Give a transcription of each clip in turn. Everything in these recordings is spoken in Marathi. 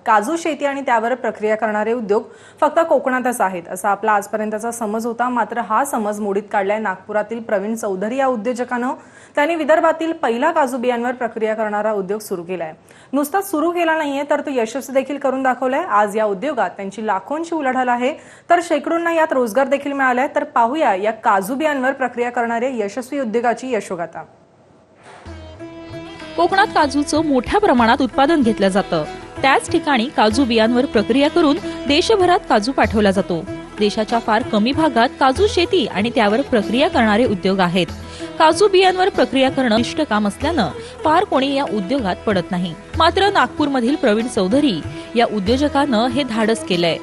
काजू शेती आणि त्यावर प्रक्रिया करणारे उद्योग फक्त कोकणातच आहेत असा आपला आजपर्यंतचा समज होता। मात्र हा समज मोडीत काढलाय नागपुरातील प्रवीण चौधरी या उद्योजकानं। त्यांनी विदर्भातील पहिला काजू बियांवर प्रक्रिया करणारा उद्योग सुरू केलाय। नुसताच सुरू केला नाहीये तर तो यशस्वी देखील करून दाखवलाय। आज या उद्योगात त्यांची लाखोंची उलाढाल आहे, तर शेकडोंना यात रोजगार देखील मिळालाय। तर पाहूया या काजू बियांवर प्रक्रिया करणाऱ्या यशस्वी उद्योगाची यशोगाथा। कोकणात काजूचं मोठ्या प्रमाणात उत्पादन घेतलं जातं। त्याच ठिकाणी काजू बियांवर प्रक्रिया करून देशभरात काजू पाठवला जातो। देशाच्या फार कमी भागात काजू शेती आणि त्यावर प्रक्रिया करणारे उद्योग आहेत। काजू बियांवर प्रक्रिया करणं इष्ट काम असल्यानं फार कोणी या उद्योगात पडत नाही। मात्र नागपूरमधील प्रवीण चौधरी या उद्योजकानं हे धाडस केलंय।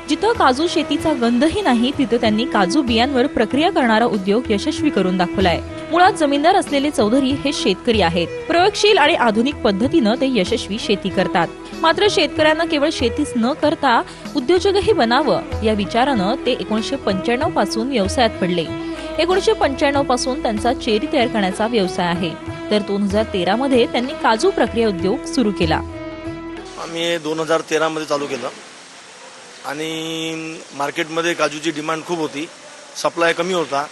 जिथं काजू शेतीचा गंधही नाही तिथं त्यांनी काजू बियांवर प्रक्रिया करणारा उद्योग यशस्वी करून दाखवलाय। मुळात जमीनदार असलेले चौधरी हे शेतकरी आहेत। प्रयोगशील आणि आधुनिक पद्धतीनं ते यशस्वी शेती करतात। मात्र शेतकऱ्यांना केवळ शेतीच न करता उद्योजकही बनावं या विचारानं ते 1995 पासून व्यवसायात पडले। 1995 पासून त्यांचा चेरी तयार करण्याचा व्यवसाय आहे, तर 2013 मध्ये त्यांनी काजू प्रक्रिया उद्योग सुरू केला। आम्ही 2013 मध्ये चालू केलं आणि मार्केटमध्ये काजूची डिमांड खूप होती, सप्लाय कमी होता।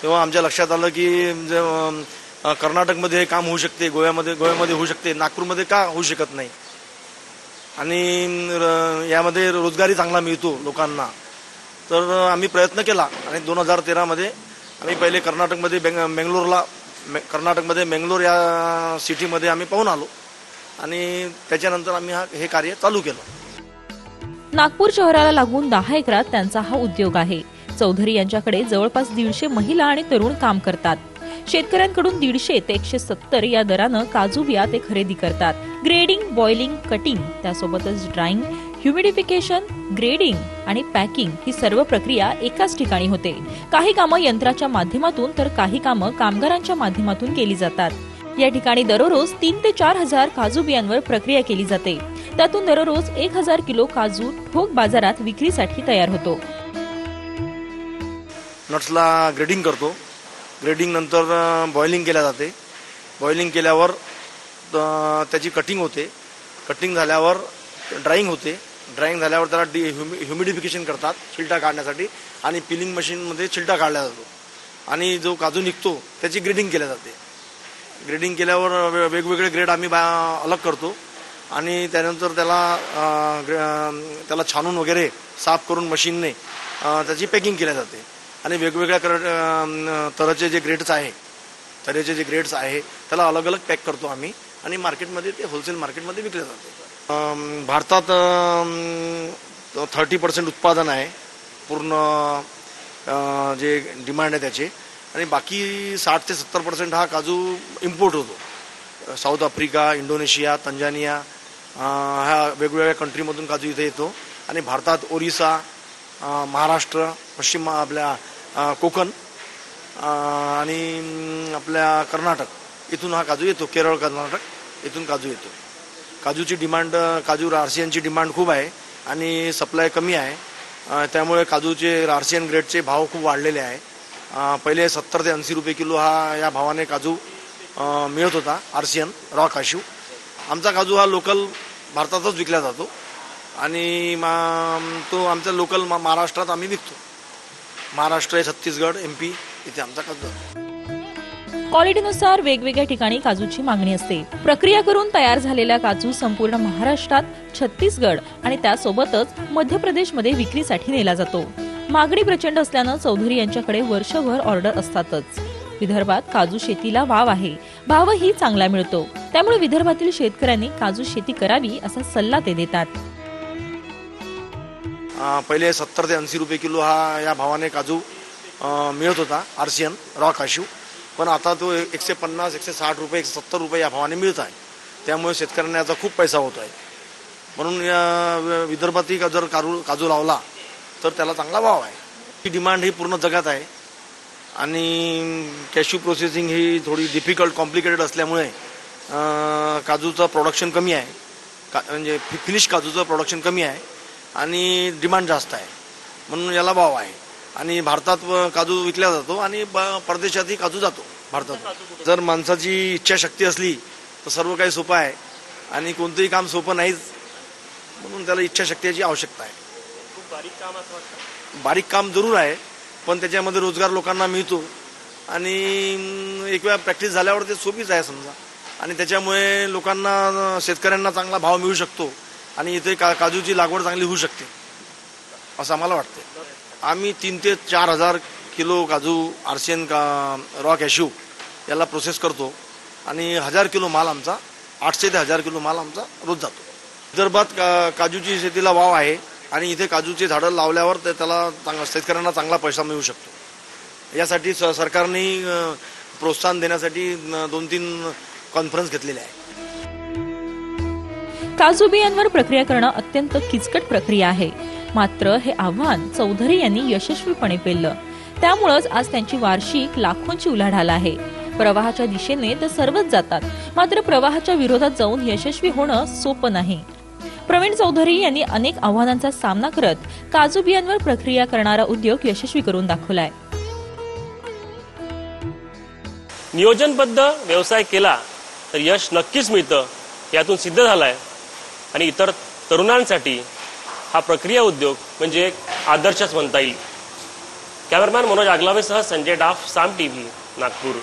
तेव्हा आमच्या लक्षात आलं की कर्नाटकमध्ये हे काम होऊ शकते, गोव्यामध्ये होऊ शकते, नागपूरमध्ये का होऊ शकत नाही आणि यामध्ये रोजगारी चांगला मिळतो लोकांना। तर आम्ही प्रयत्न केला आणि 2013 मध्ये आम्ही पहिले कर्नाटकमध्ये बेंगलोर या सिटीमध्ये आम्ही पाहून आलो आणि त्याच्यानंतर आम्ही हे कार्य चालू केलं। नागपूर शहराला लागून 10 एकरात त्यांचा हा उद्योग आहे। चौधरी यांच्याकडे जवळपास 150 महिला आणि तरुण काम करतात। शेतकऱ्यांकडून 150 ते 170 या दरानं काजू बिया ते खरेदी करतात। ग्रेडिंग, बॉइलिंग, कटिंग, त्यासोबतच ड्राइंग, ह्युमिडिफिकेशन, ग्रेडिंग आणि पॅकिंग ही सर्व प्रक्रिया एकाच ठिकाणी होते। काही कामं यंत्राच्या माध्यमातून तर काही कामं कामगारांच्या माध्यमातून केली जातात। या ठिकाणी दररोज 3 ते 4 हजार काजू बियांवर प्रक्रिया केली जाते। त्यातून दररोज 1000 किलो काजू ठोक बाजारात विक्रीसाठी तयार होतो। नट्सला ग्रेडिंग करतो, ग्रेडिंग नंतर बॉइलिंग केल्या जाते, बॉइलिंग केल्यावर त्याची कटिंग होते, कटिंग झाल्यावर ड्राइंग होते, ड्राइंग झाल्यावर त्याला ह्युमिडिफिकेशन करतात छिलटा काढण्यासाठी आणि पिलिंग मशीनमध्ये छिलटा काढला जातो आणि जो काजू निघतो त्याची ग्रेडिंग केल्या जाते। ग्रेडिंग केल्यावर वेगवेगळे ग्रेड आम्ही अलग करतो आणि त्यानंतर त्याला छानून वगैरे साफ करून मशीनने त्याची पॅकिंग केल्या जाते आणि वेगवेगळ्या तऱ्हेचे जे ग्रेड्स आहे त्याला अलग अलग पॅक करतो आम्ही आणि मार्केटमध्ये ते होलसेल मार्केटमध्ये विकले जाते। भारतात 30% उत्पादन आहे पूर्ण जे डिमांड आहे त्याचे, आणि बाकी 60 ते 70% हा काजू इम्पोर्ट होतो। साऊथ आफ्रिका, इंडोनेशिया, तंजानिया ह्या वेगवेगळ्या कंट्रीमधून काजू इथे येतो आणि भारतात ओरिसा, महाराष्ट्र, पश्चिम आपल्या कोकण आणि आपल्या कर्नाटक इथून हा काजू येतो। केरळ, कर्नाटक इथून काजू येतो। काजूची डिमांड, काजू रार्सियनची डिमांड खूप आहे आणि सप्लाय कमी आहे, त्यामुळे काजूचे रार्सियन ग्रेडचे भाव खूप वाढलेले आहे। पहिले 70 ते 80 रुपये किलो या भावाने काजू मिळत होता, आर्सियन रॉ काजू। आमचा काजू हा लोकल भारतातच विकला जातो आणि तो आमच्या लोकल महाराष्ट्रात आम्ही विकतो। महाराष्ट्र, छत्तीसगड, MP इथे आमचा काजू। क्वालिटीनुसार वेगवेगळ्या ठिकाणी काजूची मागणी असते। प्रक्रिया करून तयार झालेला काजू संपूर्ण महाराष्ट्रात, छत्तीसगड आणि त्यासोबतच मध्य प्रदेशमध्ये विक्रीसाठी नेला जातो। मागणी प्रचंड असल्यानं चौधरी यांच्याकडे वर्षभर ऑर्डर असतातच। विदर्भात काजू शेतीला वाव आहे, भावही चांगला मिळतो, त्यामुळे विदर्भातील शेतकऱ्यांनी काजू शेती करावी असा सल्ला ते देतात। पहिले 70 ते 80 रुपये किलो या भावाने काजू मिळत होता, आर्सियन रॉ काजू, पण आता तो 150, 160 रुपये, 170 रुपये या भावाने मिळत आहे। त्यामुळे शेतकऱ्यांना याचा खूप पैसा होत आहे। म्हणून या विदर्भातही जर काजू लावला तर त्याला चांगला भाव आहे। ही डिमांड ही पूर्ण जगात आहे आणि कॅश्यू प्रोसेसिंग ही थोडी डिफिकल्ट, कॉम्प्लिकेटेड असल्यामुळे काजूचं प्रोडक्शन कमी आहे, म्हणजे फिनिश काजूचं प्रोडक्शन कमी आहे आणि डिमांड जास्त आहे, म्हणून याला भाव आहे। आणि भारतात काजू विकला जातो आणि परदेशातही काजू जातो भारतात। जर माणसाची इच्छाशक्ती असली तर सर्व काही सोपं आहे आणि कोणतंही काम सोपं नाहीच, म्हणून त्याला इच्छाशक्तीची आवश्यकता आहे. खूप बारीक काम असं वाटतं. बारीक काम जरूर आहे, पण त्याच्यामध्ये रोजगार लोकांना मिळतो आणि एक वेळा प्रॅक्टिस झाल्यावर ते सोपीच आहे समजा, आणि त्याच्यामुळे लोकांना, शेतकऱ्यांना चांगला भाव मिळू शकतो आणि इथे काजूची लागवड चांगली होऊ शकते असं आम्हाला वाटते. आम्ही 3 ते 4 हजार किलो काजू आरसीएन रॉ कॅश्यू याला प्रोसेस करतो आणि 1000 किलो माल आमचा, 800 ते 1000 किलो माल आमचा रोज जातो. विदर्भात काजूची शेतीला वाव आहे आणि इथे काजूची झाडं लावल्यावर त्याला शेतकऱ्यांना चांगला पैसा मिळू शकतो. यासाठी सरकारने प्रोत्साहन देण्यासाठी 2-3 कॉन्फरन्स घेतलेले आहे. काजू बियांवर प्रक्रिया करणं अत्यंत किचकट प्रक्रिया आहे. मात्र हे आव्हान चौधरी यांनी यशस्वीपणे पेललं. त्यामुळेच आज त्यांची वार्षिक लाखोंची उलाढाल आहे. प्रवाहाच्या दिशेने तर सर्वच जातात, मात्र प्रवाहाच्या विरोधात जाऊन यशस्वी होणं सोपं नाही. प्रवीण चौधरी यांनी अनेक आव्हानांचा सामना करत काजू बियांवर प्रक्रिया करणारा उद्योग यशस्वी करून दाखवलाय. नियोजनबद्ध व्यवसाय केला तर यश नक्कीच मिळतं, यातून सिद्ध झालाय. आणि इतर तरुणांसाठी हा प्रक्रिया उद्योग म्हणजे एक आदर्शच म्हणता येईल. कॅमेरामॅन मनोज आगलावेसह संजय डाफ, साम टीव्ही, नागपूर.